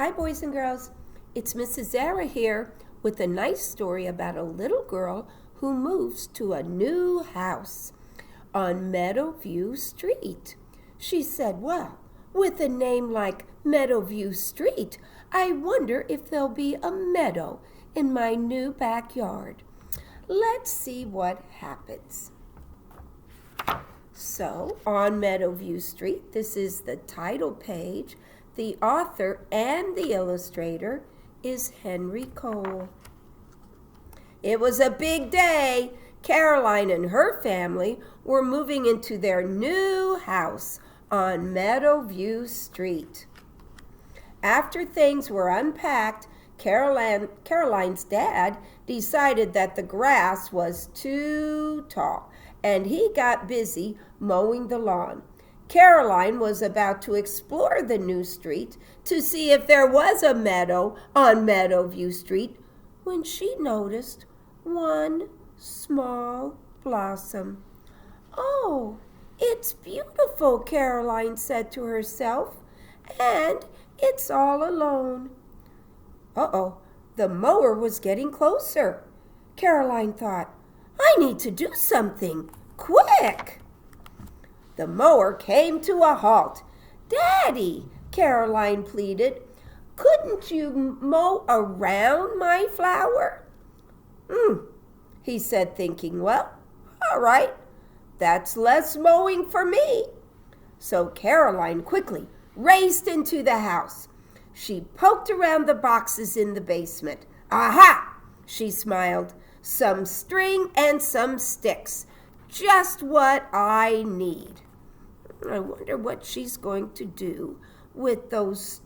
Hi, boys and girls. It's Mrs. Zara here with a nice story about a little girl who moves to a new house on Meadowview Street. She said, "Well, with a name like Meadowview Street, I wonder if there'll be a meadow in my new backyard. Let's see what happens." So, on Meadowview Street, this is the title page. The author and the illustrator is Henry Cole. It was a big day. Caroline and her family were moving into their new house on Meadowview Street. After things were unpacked, Caroline's dad decided that the grass was too tall, and he got busy mowing the lawn. Caroline was about to explore the new street to see if there was a meadow on Meadowview Street when she noticed one small blossom. "Oh, it's beautiful," Caroline said to herself, "and it's all alone." Uh-oh, the mower was getting closer. Caroline thought, "I need to do something, quick." The mower came to a halt. "Daddy," Caroline pleaded, "couldn't you mow around my flower?" He said, thinking, "Well, all right, that's less mowing for me." So Caroline quickly raced into the house. She poked around the boxes in the basement. "Aha!" she smiled. "Some string and some sticks. Just what I need." I wonder what she's going to do with those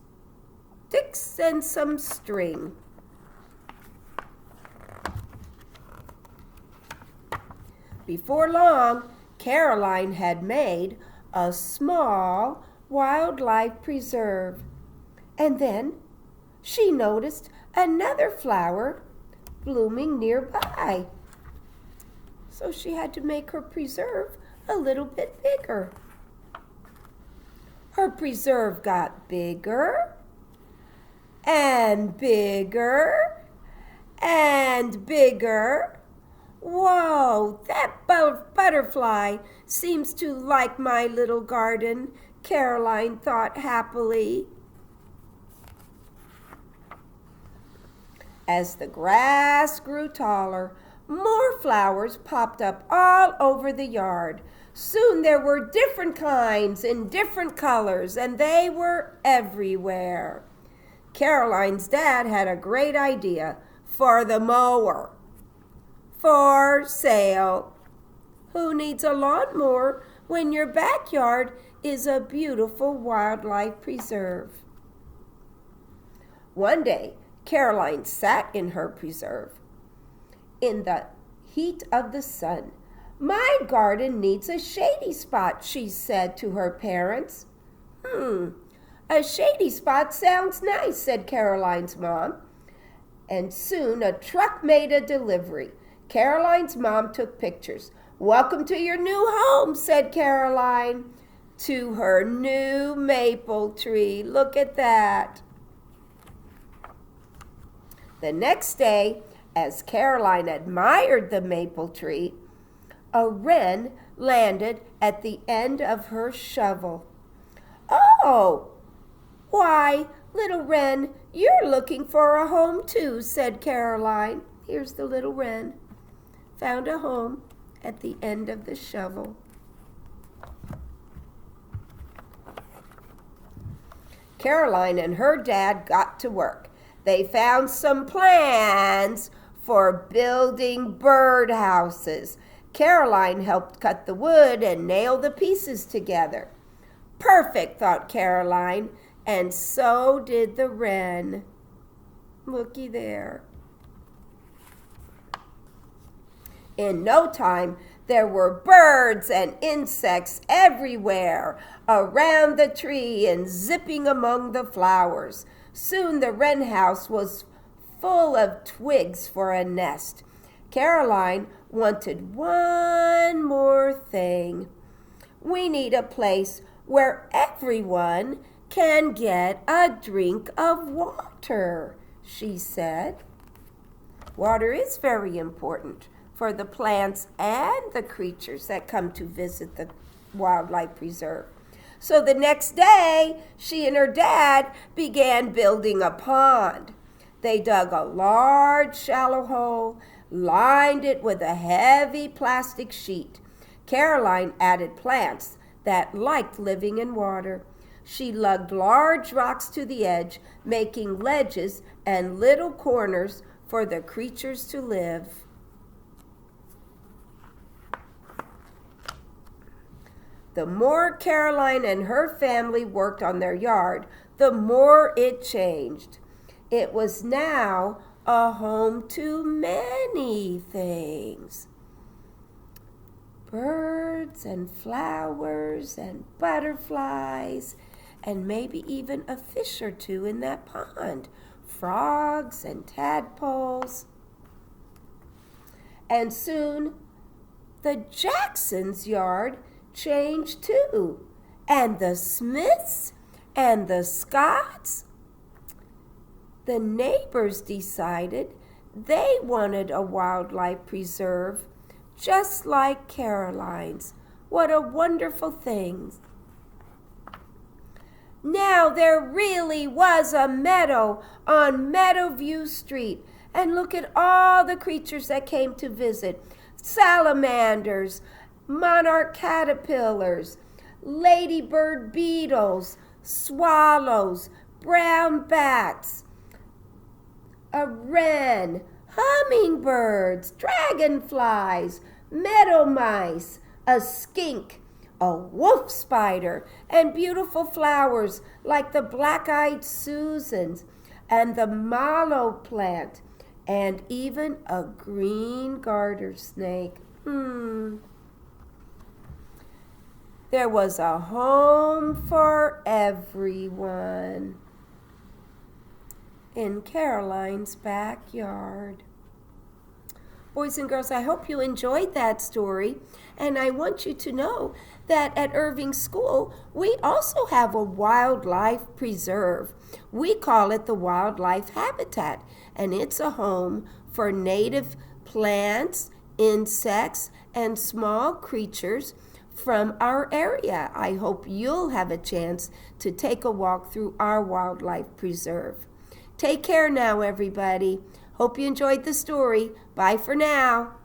sticks and some string. Before long, Caroline had made a small wildlife preserve. And then she noticed another flower blooming nearby. So she had to make her preserve a little bit bigger. Her preserve got bigger and bigger and bigger. "Whoa, that butterfly seems to like my little garden," Caroline thought happily. As the grass grew taller, more flowers popped up all over the yard. Soon there were different kinds in different colors, and they were everywhere. Caroline's dad had a great idea for the mower. For sale. Who needs a lawnmower when your backyard is a beautiful wildlife preserve? One day, Caroline sat in her preserve. In the heat of the sun, "My garden needs a shady spot," she said to her parents. A shady spot sounds nice," said Caroline's mom. And soon a truck made a delivery. Caroline's mom took pictures. "Welcome to your new home," said Caroline, to her new maple tree. Look at that. The next day, as Caroline admired the maple tree, a wren landed at the end of her shovel. "Oh, why, little wren, you're looking for a home too," said Caroline. Here's the little wren. Found a home at the end of the shovel. Caroline and her dad got to work. They found some plans for building birdhouses. Caroline helped cut the wood and nail the pieces together. "Perfect," thought Caroline, and so did the wren. Looky there. In no time, there were birds and insects everywhere around the tree and zipping among the flowers. Soon the wren house was full of twigs for a nest. Caroline wanted one more thing. "We need a place where everyone can get a drink of water, she said. Water is very important for the plants and the creatures that come to visit the wildlife preserve. So the next day, she and her dad began building a pond. They dug a large, shallow hole, lined it with a heavy plastic sheet. Caroline added plants that liked living in water. She lugged large rocks to the edge, making ledges and little corners for the creatures to live. The more Caroline and her family worked on their yard, the more it changed. It was now a home to many things. Birds and flowers and butterflies, and maybe even a fish or two in that pond. Frogs and tadpoles. And soon the Jacksons' yard changed too. And the Smiths and the Scotts. The neighbors decided they wanted a wildlife preserve just like Caroline's. What a wonderful thing. Now there really was a meadow on Meadowview Street. And look at all the creatures that came to visit. Salamanders, monarch caterpillars, ladybird beetles, swallows, brown bats, a wren, hummingbirds, dragonflies, meadow mice, a skink, a wolf spider, and beautiful flowers like the black-eyed Susans and the mallow plant, and even a green garter snake. There was a home for everyone in Caroline's backyard. Boys and girls, I hope you enjoyed that story, and I want you to know that at Irving School, we also have a wildlife preserve. We call it the Wildlife Habitat, and it's a home for native plants, insects, and small creatures from our area. I hope you'll have a chance to take a walk through our wildlife preserve. Take care now, everybody. Hope you enjoyed the story. Bye for now.